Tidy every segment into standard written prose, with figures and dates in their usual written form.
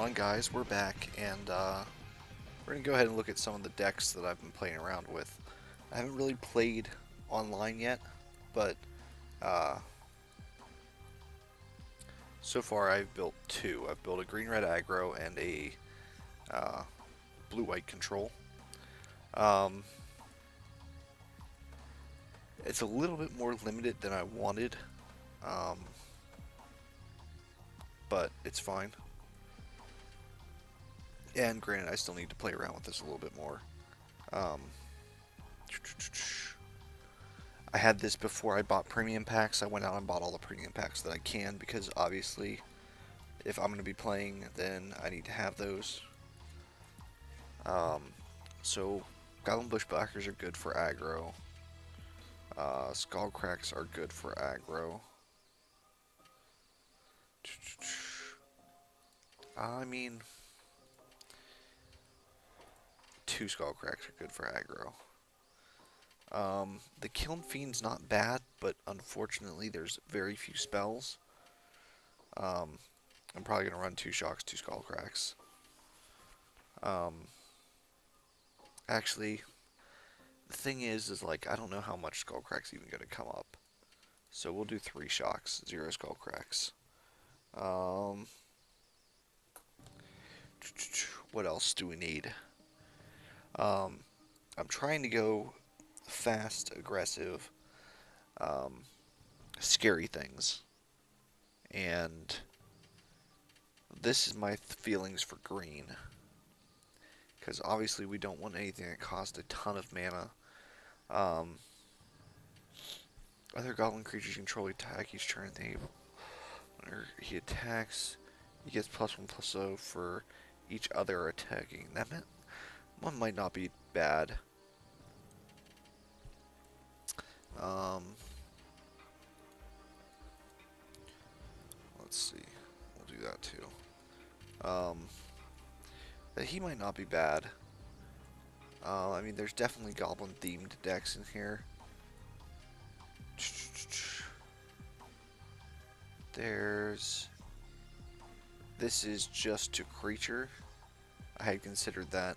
on, guys? We're back, and we're going to go ahead and look at some of the decks that I've been playing around with. I haven't really played online yet, but uh, so far I've built two. I've built a green-red aggro and a uh, blue-white control. Um, it's a little bit more limited than I wanted, um, but it's fine. And granted, I still need to play around with this a little bit more. Um, I had this before I bought premium packs. I went out and bought all the premium packs that I can because obviously if I'm going to be playing, then I need to have those. Um, so Goblin Bushwhackers are good for aggro. Skullcracks are good for aggro. I mean, two Skullcracks are good for aggro. The Kiln Fiend's not bad, but unfortunately there's very few spells. I'm probably going to run two Shocks, two Skullcracks. Actually, the thing is like, I don't know how much Skullcrack's even going to come up. So we'll do three Shocks, zero Skullcracks. What else do we need? I'm trying to go fast, aggressive, scary things. And this is my feelings for green. Because obviously we don't want anything that costs a ton of mana. Other goblin creatures control attack each turn. Whenever he attacks, he gets +1/+0 for each other attacking. That meant one might not be bad. Let's see. We'll do that too. But he might not be bad. I mean, there's definitely goblin-themed decks in here. This is just to creature. I had considered that.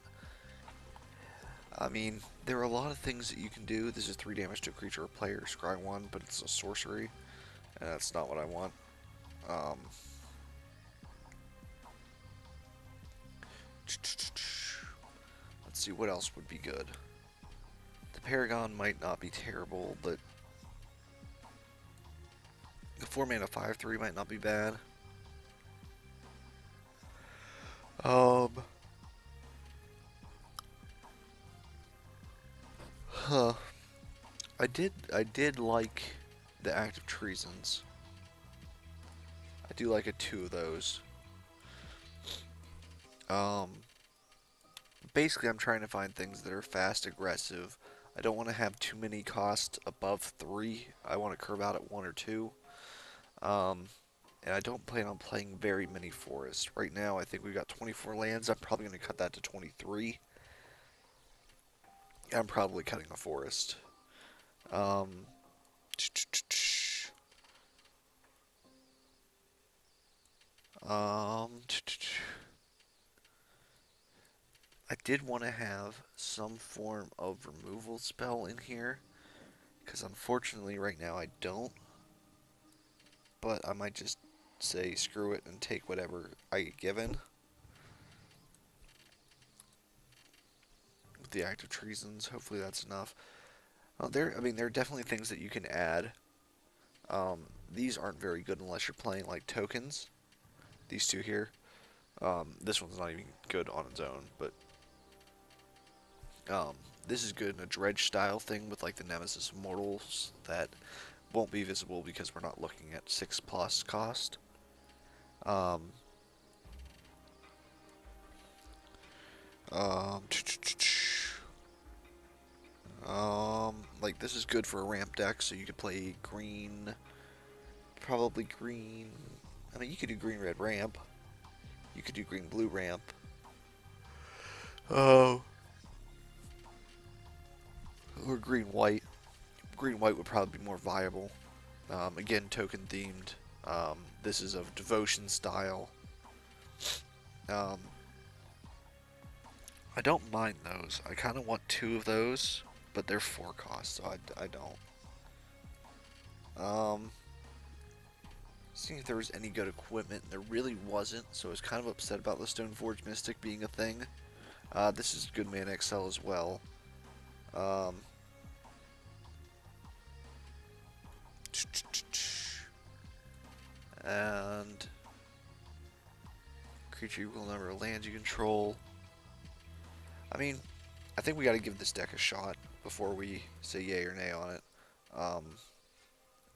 I mean, there are a lot of things that you can do. This is 3 damage to a creature or player, scry 1, but it's a sorcery, and that's not what I want. Let's see, what else would be good? The Paragon might not be terrible, but the 4 mana 5/3 might not be bad. Huh. I did like the Act of Treasons. I do like 2 of those. Basically I'm trying to find things that are fast, aggressive. I don't want to have too many costs above 3. I want to curve out at 1 or 2. And I don't plan on playing very many forests. Right now I think we've got 24 lands. I'm probably going to cut that to 23. I'm probably cutting a forest. I did want to have some form of removal spell in here, because unfortunately right now I don't. But I might just say screw it and take whatever I get given. With the Act of Treasons, hopefully that's enough. There are definitely things that you can add. These aren't very good unless you're playing like tokens. These two here. This one's not even good on its own, but this is good in a dredge style thing with like the Nemesis Immortals that won't be visible because we're not looking at 6+ cost. Like this is good for a ramp deck, so you could play green, probably green. I mean, you could do green-red ramp. You could do green-blue ramp. Oh. Or green-white. Green-white would probably be more viable. Again, token-themed. This is of devotion style. Um, I don't mind those. I kind of want two of those, but they're 4 costs, so I don't. Um, Seeing if there was any good equipment. There really wasn't, so I was kind of upset about the Stoneforge Mystic being a thing. This is good man XL as well. Um, and creature equal number of lands you control. I mean, I think we got to give this deck a shot before we say yay or nay on it. I'm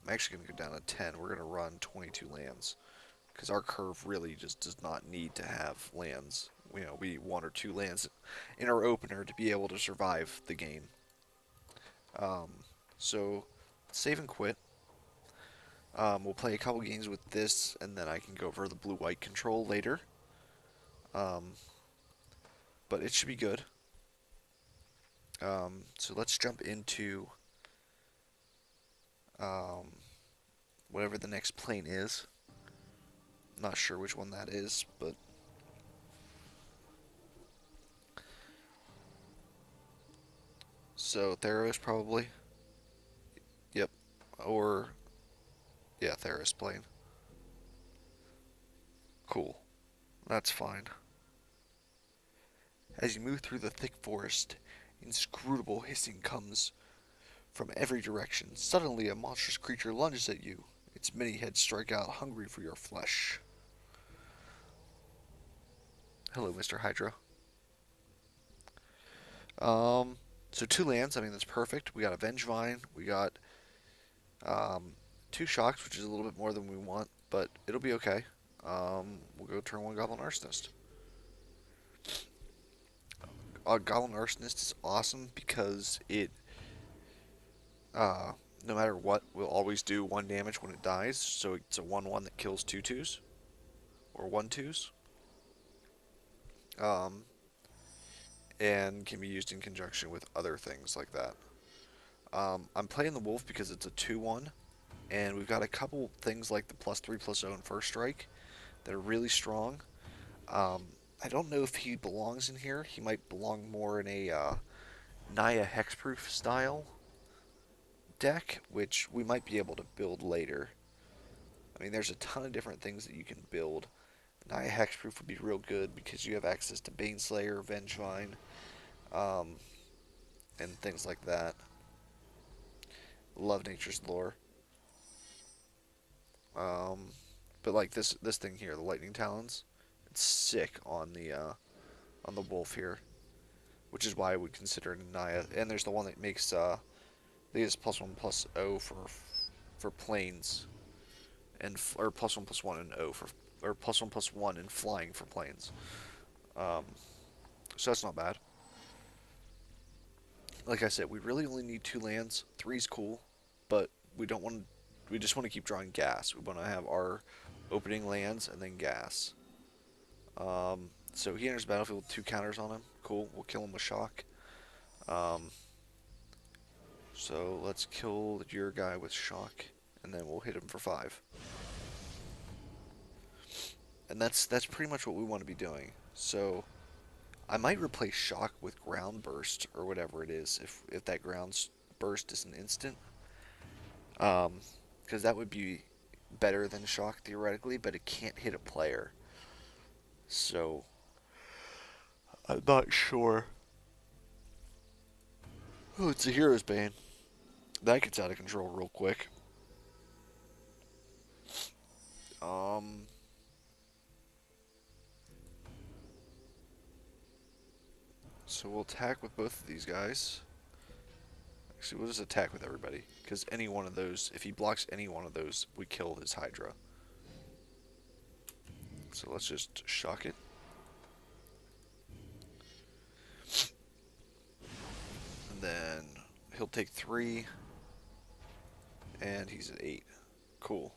actually going to go down to 10. We're going to run 22 lands because our curve really just does not need to have lands. You know, we need 1 or 2 lands in our opener to be able to survive the game. Um, so, save and quit. We'll play a couple games with this, and then I can go over the blue-white control later. Um, but it should be good. So let's jump into um, whatever the next plane is. Not sure which one that is, but so Theros probably. Yep. Or yeah, Theros plane. Cool. That's fine. As you move through the thick forest, inscrutable hissing comes from every direction. Suddenly, a monstrous creature lunges at you. Its many heads strike out, hungry for your flesh. Hello, Mr. Hydra. Um, so 2 lands. I mean, that's perfect. We got a Vengevine. We got um, 2 shocks, which is a little bit more than we want, but it'll be okay. We'll go turn 1 Goblin Arsonist. Goblin Arsonist is awesome because it, uh, no matter what, will always do 1 damage when it dies. So it's a 1/1 that kills 2/2s or 1/2s, um, and can be used in conjunction with other things like that. I'm playing the Wolf because it's a 2/1, and we've got a couple things like the +3/+0 and First Strike that are really strong. Um, I don't know if he belongs in here. He might belong more in a Naya Hexproof style deck, which we might be able to build later. I mean, there's a ton of different things that you can build. Naya Hexproof would be real good because you have access to Baneslayer, Vengevine, um, and things like that. Love Nature's Lore. Um, but like this thing here, the Lightning Talons, it's sick on the Wolf here, which is why I would consider it a Naya. And there's the one that makes I think it's +1/+0 for planes, and or +1/+1 and O for or +1/+1 and flying for planes. Um, so that's not bad. Like I said, we really only need 2 lands. Three's cool, but we don't want. We just want to keep drawing gas. We want to have our opening lands and then gas. So he enters the battlefield with 2 counters on him. Cool. We'll kill him with shock. Um, so let's kill your guy with shock, and then we'll hit him for 5. And that's pretty much what we want to be doing. So I might replace shock with ground burst or whatever it is if that ground burst is an instant. Because that would be better than shock theoretically, but it can't hit a player. So I'm not sure. Oh, it's a hero's bane. That gets out of control real quick. Um, so we'll attack with both of these guys. Actually, we'll just attack with everybody. Because any one of those, if he blocks any one of those, we kill his Hydra. So let's just shock it. And then he'll take 3. And he's at 8. Cool.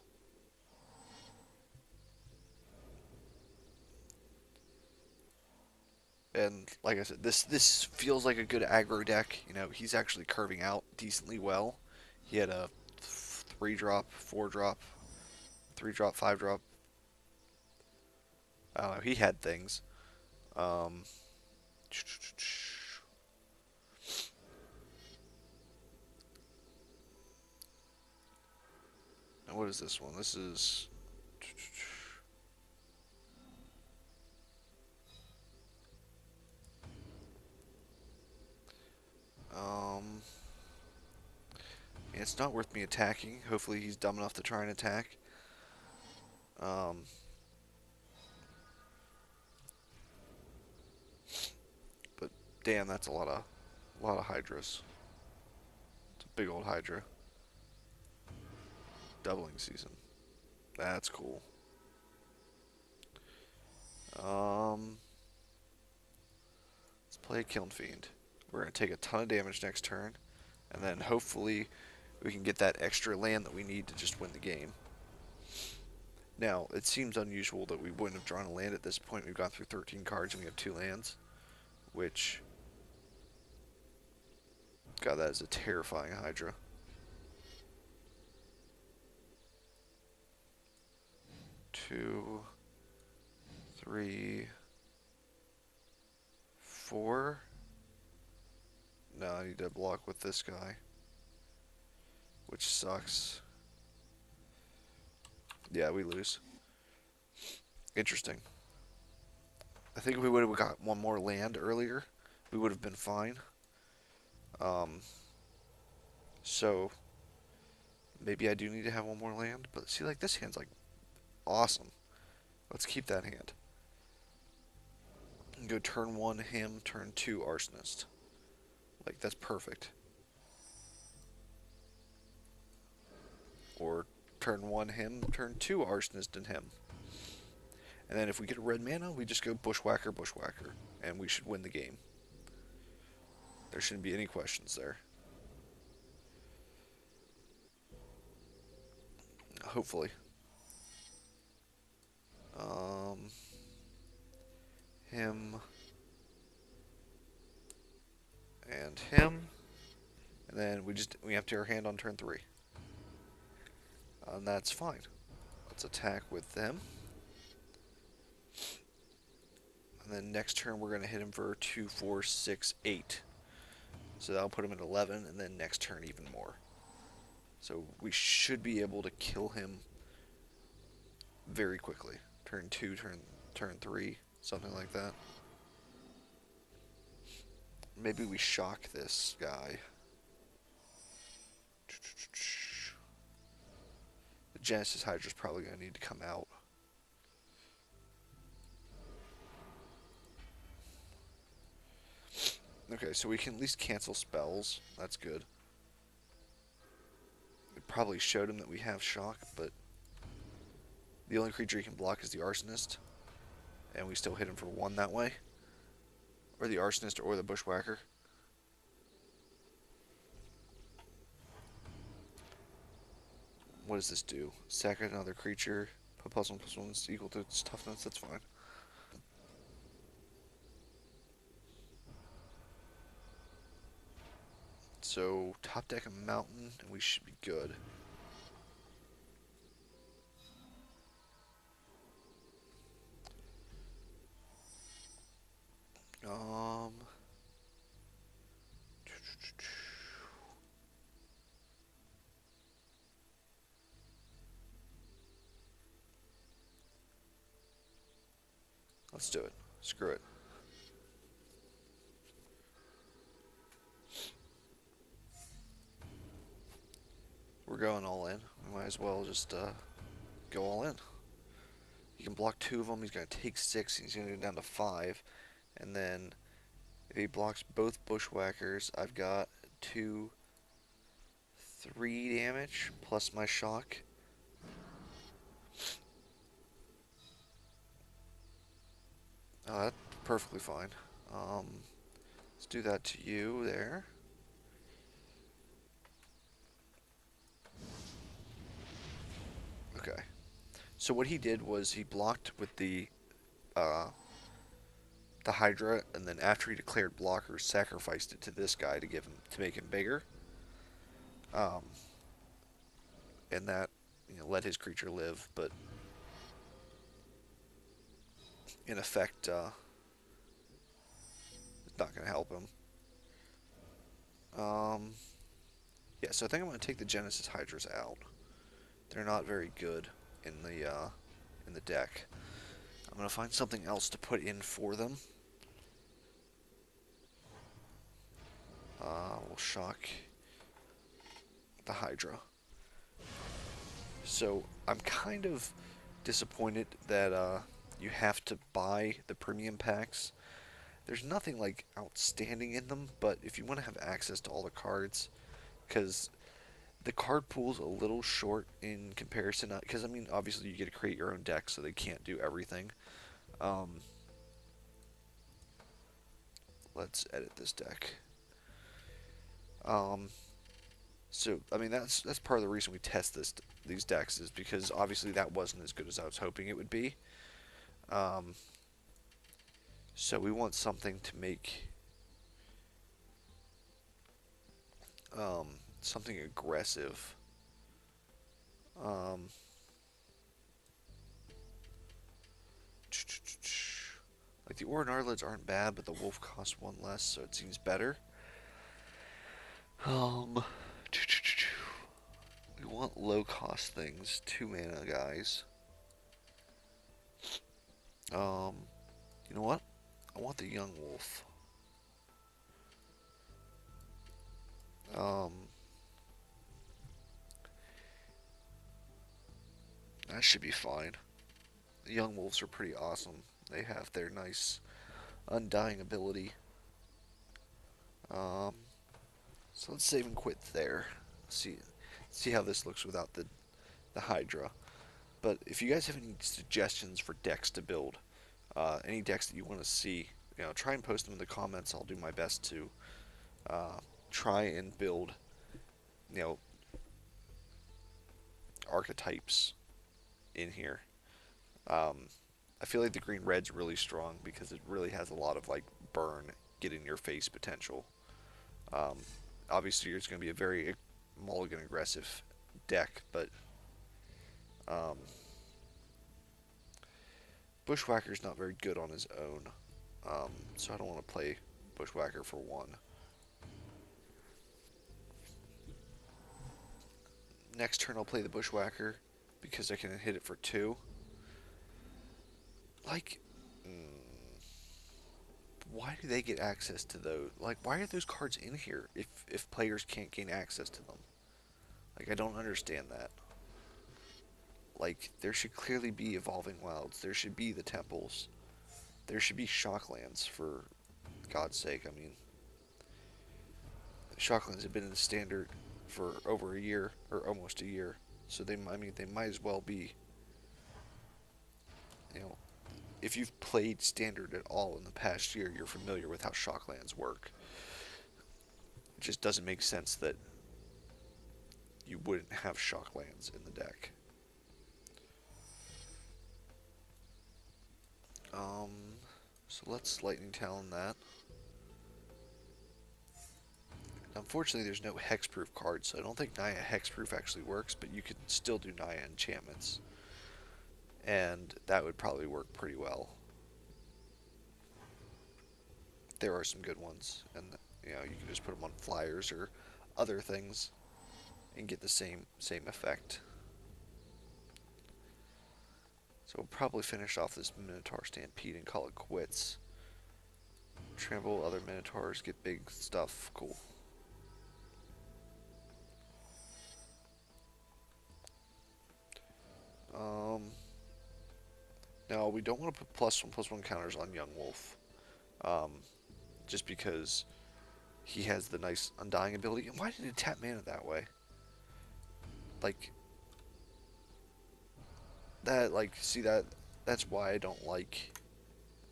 And like I said, this feels like a good aggro deck. You know, he's actually curving out decently well. He had a 3-drop, 4-drop, 3-drop, 5-drop. I don't know. He had things. Um, what is this one? This is. Um, it's not worth me attacking. Hopefully he's dumb enough to try and attack. Um, but damn, that's a lot of hydras. It's a big old hydra. Doubling season. That's cool. Um, let's play a Kiln Fiend. We're gonna take a ton of damage next turn, and then hopefully we can get that extra land that we need to just win the game. Now, it seems unusual that we wouldn't have drawn a land at this point. We've gone through 13 cards and we have 2 lands, which, God, that is a terrifying Hydra. 2, 3, 4. No, I need to block with this guy, which sucks. Yeah, we lose. Interesting. I think if we would have got one more land earlier, we would have been fine. Um, so maybe I do need to have one more land, but see, like this hand's like awesome. Let's keep that hand. And go turn 1 him, turn 2 arsonist. Like that's perfect. Or turn 1 him, turn 2 arsonist and him. And then if we get a red mana, we just go bushwhacker, bushwhacker, and we should win the game. There shouldn't be any questions there. Hopefully. Him and him, and then we empty our hand on turn 3, and that's fine. Let's attack with them, and then next turn we're gonna hit him for 2, 4, 6, 8. So that'll put him at 11, and then next turn even more. So we should be able to kill him very quickly. Turn 2, turn 3, something like that. Maybe we shock this guy. The Genesis Hydra's probably going to need to come out. Okay, so we can at least cancel spells. That's good. It probably showed him that we have shock, but the only creature he can block is the Arsonist. And we still hit him for 1 that way. Or the Arsonist or the Bushwhacker. What does this do? Sack another creature. Put +1/+1 is equal to its toughness. That's fine. So, top deck a mountain, and we should be good. Um... Let's do it. Screw it. We're going all in. We might as well just go all in. He can block 2 of them. He's going to take 6. He's going to go down to 5. And then if he blocks both Bushwhackers, I've got 2, 3 damage plus my shock. That's perfectly fine. Let's do that to you there. Okay. So what he did was he blocked with the Hydra, and then after he declared blockers, sacrificed it to this guy to make him bigger. Um, and that let his creature live, but in effect, it's not going to help him. Um, yeah, so I think I'm going to take the Genesis Hydras out. They're not very good in the deck. I'm going to find something else to put in for them. We'll shock the Hydra. So I'm kind of disappointed that you have to buy the premium packs. There's nothing like outstanding in them, but if you want to have access to all the cards, because the card pool's a little short in comparison, because I mean obviously you get to create your own deck, so they can't do everything. Um, let's edit this deck. Um, so I mean that's part of the reason we test these decks is because obviously that wasn't as good as I was hoping it would be. Um, so we want something to make something aggressive. Um, like the Orin Arlids aren't bad, but the Wolf costs one less, so it seems better. Um, we want low cost things, 2 mana guys. Um, you know what? I want the Young Wolf. Um, that should be fine. The Young Wolves are pretty awesome. They have their nice undying ability. Um, so let's save and quit there. See how this looks without the Hydra. But if you guys have any suggestions for decks to build, any decks that you want to see, try and post them in the comments. I'll do my best to try and build, you know, archetypes in here. I feel like the green red's really strong because it really has a lot of like burn, get in your face potential. Um, obviously, it's going to be a very mulligan aggressive deck, but um, Bushwhacker's not very good on his own, so I don't want to play Bushwhacker for one. Next turn I'll play the Bushwhacker because I can hit it for 2. Like, why do they get access to those? Like, why are those cards in here if players can't gain access to them? Like, I don't understand that. Like, there should clearly be Evolving Wilds. There should be the Temples. There should be Shocklands, for God's sake. I mean, Shocklands have been in the standard for over a year, or almost a year. So they might as well be, you know, if you've played standard at all in the past year, you're familiar with how Shocklands work. It just doesn't make sense that you wouldn't have Shocklands in the deck. Um, so let's Lightning Talon that. Unfortunately, there's no hexproof card, so I don't think Naya hexproof actually works, but you can still do Naya enchantments. And that would probably work pretty well. There are some good ones, and you can just put them on flyers or other things and get the same effect. So we'll probably finish off this Minotaur Stampede and call it quits. Trample other Minotaurs, get big stuff, cool. Now we don't want to put +1/+1 counters on Young Wolf, just because he has the nice Undying ability. And why did it tap mana that way? Like that, see that? That's why I don't like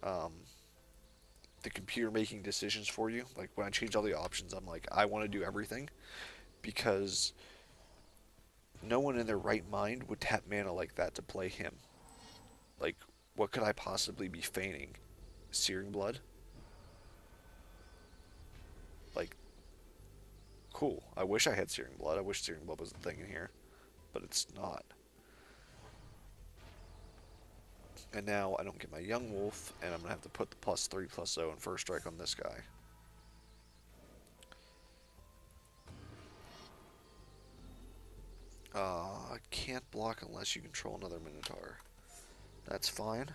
the computer making decisions for you. Like when I change all the options, I'm like, I want to do everything because no one in their right mind would tap mana like that to play him. Like, what could I possibly be feigning? Searing Blood? Like, cool. I wish I had Searing Blood. I wish Searing Blood was a thing in here, but it's not. And now I don't get my young wolf, and I'm going to have to put the +3/+0 in first strike on this guy. I can't block unless you control another Minotaur. That's fine.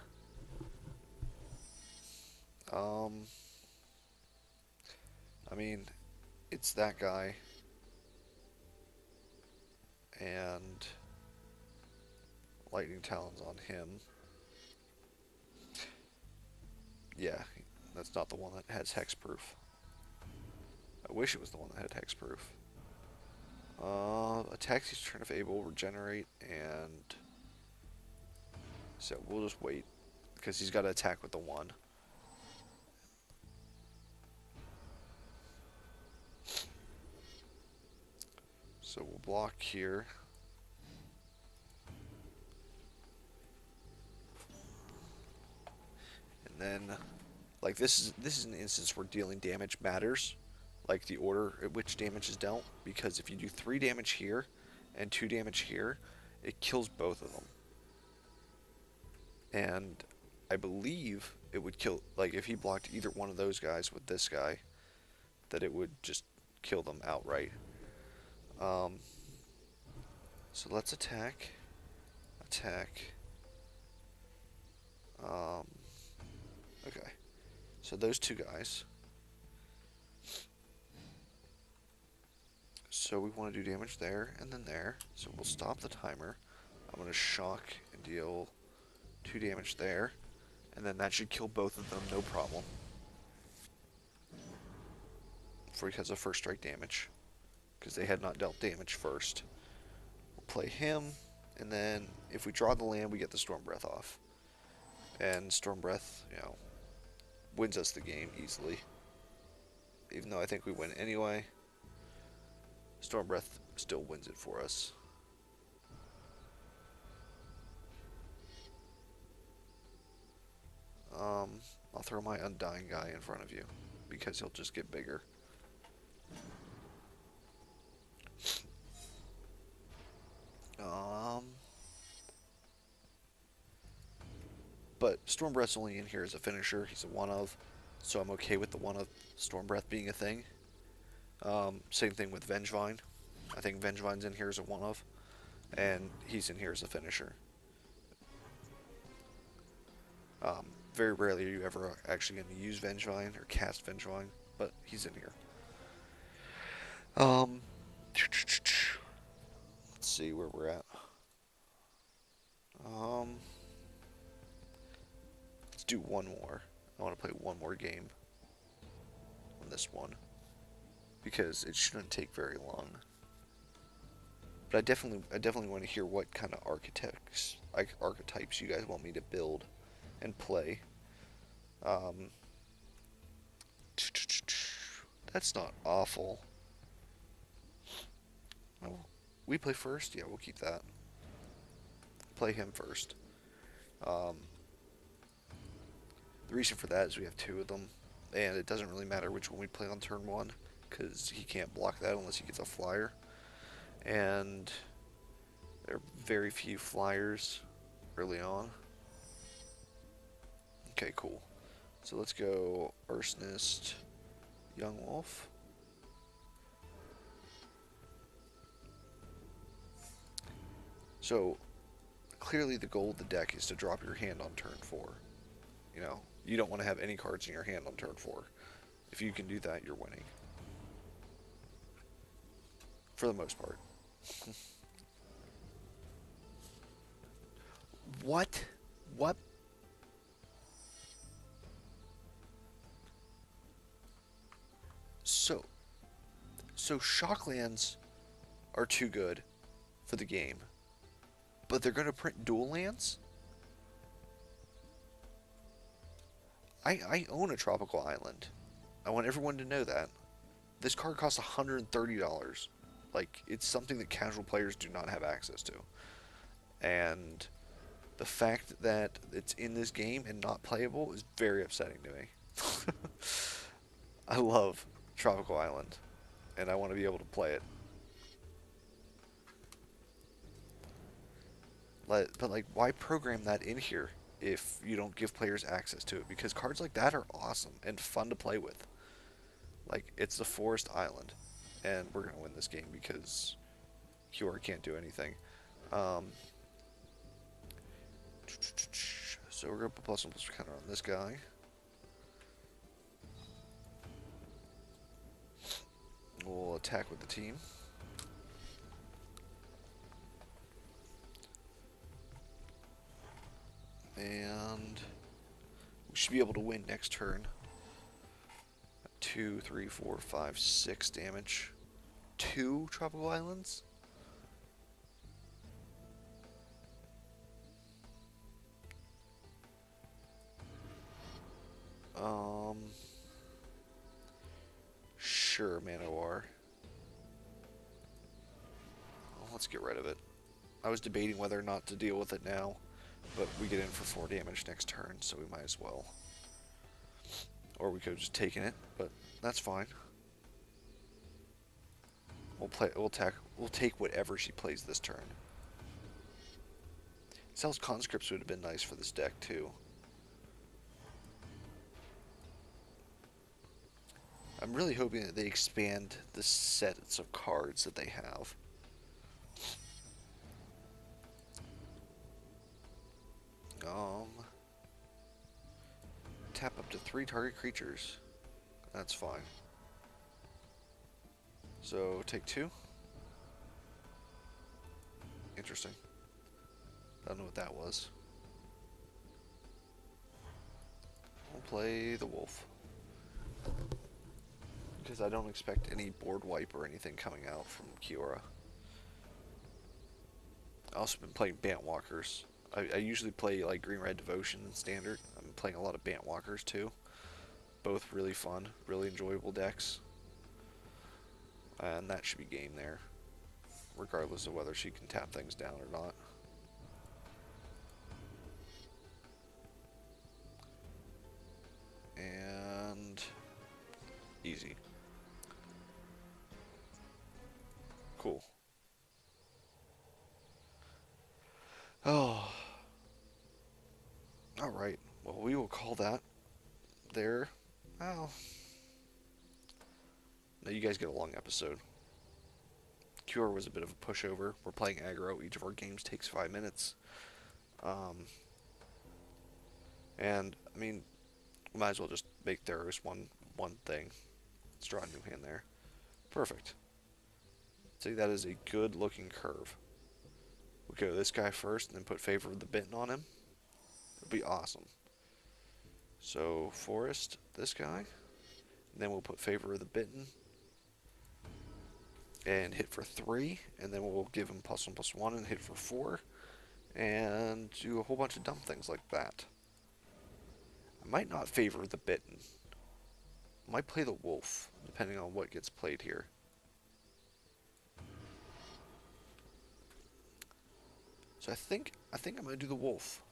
I mean, it's that guy, and Lightning Talons on him. Yeah, that's not the one that has hexproof. I wish it was the one that had hexproof. Attacks each turn if able, regenerate, and so we'll just wait because he's got to attack with the 1. So we'll block here. And then, like, this is an instance where dealing damage matters, like the order at which damage is dealt, because if you do 3 damage here and 2 damage here, it kills both of them. And I believe it would kill, like, if he blocked either one of those guys with this guy, that it would just kill them outright. So let's attack. Attack. Okay. So those 2 guys. So we want to do damage there and then there. So we'll stop the timer. I'm going to shock and deal 2 damage there. And then that should kill both of them, no problem. Because of first strike damage. Because they had not dealt damage first. We'll play him. And then if we draw the land, we get the Storm Breath off. And Storm Breath, you know, wins us the game easily. Even though I think we win anyway. Storm Breath still wins it for us. I'll throw my Undying guy in front of you because he'll just get bigger. But Storm Breath's only in here as a finisher. He's a 1-of, so I'm okay with the 1-of Storm Breath being a thing. Same thing with Vengevine. I think Vengevine's in here as a 1-of, and he's in here as a finisher. Very rarely are you ever actually going to use Vengevine or cast Vengevine, but he's in here. Let's see where we're at. Let's do one more. I want to play one more game on this one because it shouldn't take very long. But I definitely want to hear what kind of archetypes you guys want me to build and play. That's not awful. Oh, we play first? Yeah, we'll keep that. Play him first. The reason for that is we have 2 of them, and it doesn't really matter which one we play on turn 1, because he can't block that unless he gets a flyer. And there are very few flyers early on. Okay, cool. So let's go Arsonist, Young Wolf. So clearly the goal of the deck is to drop your hand on turn 4. You know, you don't want to have any cards in your hand on turn 4. If you can do that, you're winning. For the most part. What? What? So Shocklands are too good for the game, but they're going to print dual lands? I own a tropical island. I want everyone to know that. This card costs $130. Like, it's something that casual players do not have access to. And the fact that it's in this game and not playable is very upsetting to me. I love Tropical Island, and I want to be able to play it. But, like, why program that in here? if you don't give players access to it, because cards like that are awesome and fun to play with. Like, it's the Forest Island, and we're going to win this game because QR can't do anything. Um, so we're going to put plus one plus counter on this guy. We'll attack with the team. And we should be able to win next turn. 2, 3, 4, 5, 6 damage. 2 tropical islands? Sure, Manowar. Well, let's get rid of it. I was debating whether or not to deal with it now, but we get in for 4 damage next turn, so we might as well. Or we could have just taken it, but that's fine. We'll take whatever she plays this turn. Sal's conscripts would have been nice for this deck too. I'm really hoping that they expand the sets of cards that they have. Tap up to 3 target creatures. That's fine. So take 2. Interesting. I don't know what that was. We'll play the wolf. Because I don't expect any board wipe or anything coming out from Kiora. I also been playing Bantwalkers. I usually play like Green-Red Devotion and Standard. I'm playing a lot of Bantwalkers too. Both really fun, really enjoyable decks. And that should be game there. Regardless of whether she can tap things down or not. And easy. Cool. Oh. Alright. Well, we will call that there. Well. No, you guys get a long episode. Cure was a bit of a pushover. We're playing aggro. Each of our games takes 5 minutes. And, I mean, we might as well just make Theros one thing. Let's draw a new hand there. Perfect. See, that is a good looking curve. We'll go this guy first and then put Favor of the Bitten on him. It'll be awesome. So, Forest, this guy. And then we'll put Favor of the Bitten. And hit for 3. And then we'll give him +1/+1 and hit for 4. And do a whole bunch of dumb things like that. I might not favor the Bitten. I might play the Wolf, depending on what gets played here. So I think I'm gonna do the Wolf.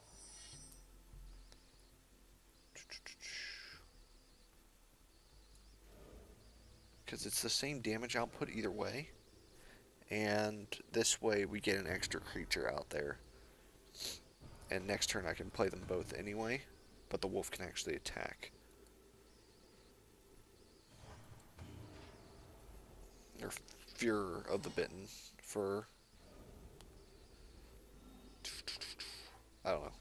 Because it's the same damage output either way. And this way we get an extra creature out there. And next turn I can play them both anyway, but the Wolf can actually attack. Or Fear of the Bitten for, I don't know,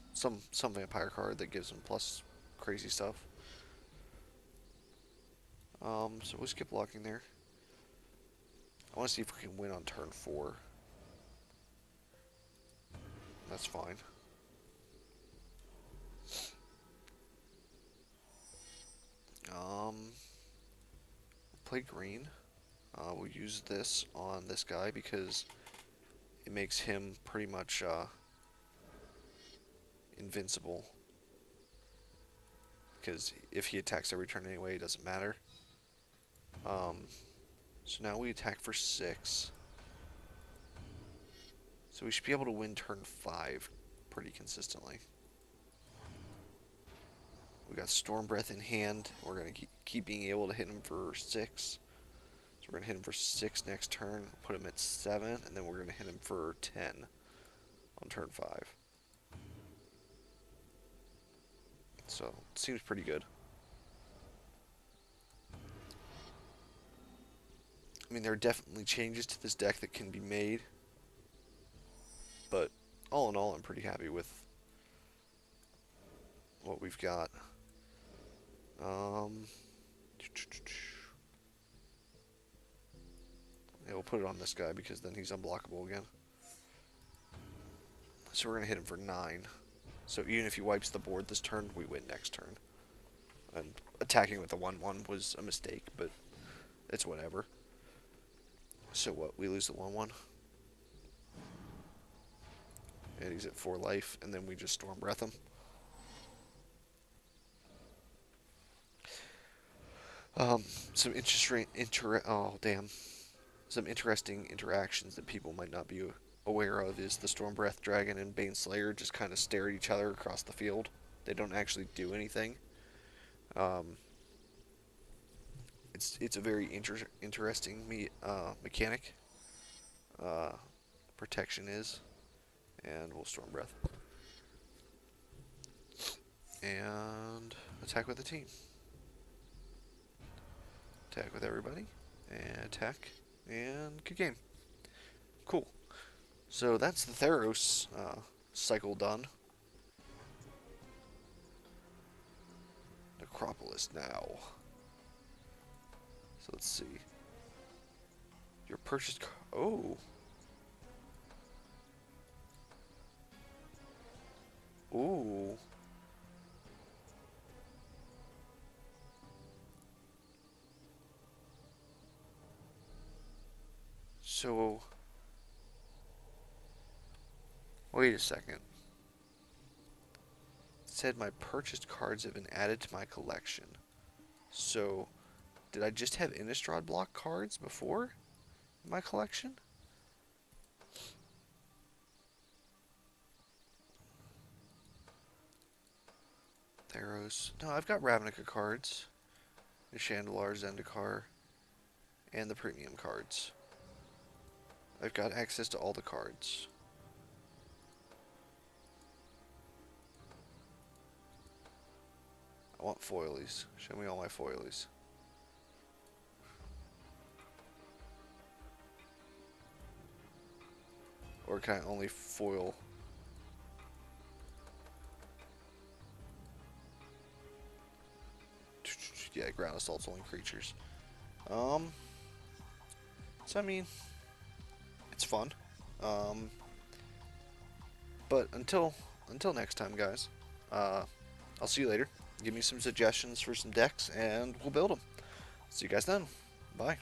some vampire card that gives him plus crazy stuff. So we'll skip blocking there. I want to see if we can win on turn 4. That's fine. Play green. We'll use this on this guy because it makes him pretty much invincible. Because if he attacks every turn anyway, it doesn't matter. So now we attack for 6. So we should be able to win turn 5 pretty consistently. We got Storm Breath in hand. We're going to keep being able to hit him for 6. So we're going to hit him for 6 next turn, put him at 7, and then we're going to hit him for 10 on turn 5. So, it seems pretty good. I mean, there are definitely changes to this deck that can be made, but all in all, I'm pretty happy with what we've got. Um, yeah, we'll put it on this guy because then he's unblockable again. So we're going to hit him for 9. So even if he wipes the board this turn, we win next turn. And attacking with the 1/1 was a mistake, but it's whatever. So what? We lose the 1/1. And he's at 4 life, and then we just Storm Breath him. Some some interesting interactions that people might not be aware of is the Storm Breath Dragon and Bane Slayer just kind of stare at each other across the field. They don't actually do anything. Um, it's a very interesting mechanic. Uh, protection is, and we'll Storm Breath and attack with the team. Attack with everybody, and attack, and good game. Cool. So that's the Theros cycle done. Necropolis now. So let's see. Your purchased oh. Ooh. So wait a second. It said my purchased cards have been added to my collection. So did I just have Innistrad block cards before in my collection? Theros. No, I've got Ravnica cards. The Chandelar, Zendikar, and the premium cards. I've got access to all the cards. I want foilies. Show me all my foilies. Or can I only foil? Yeah, ground assault's only creatures. So I mean, it's fun. But until next time, guys. I'll see you later. Give me some suggestions for some decks, and we'll build them. See you guys then. Bye.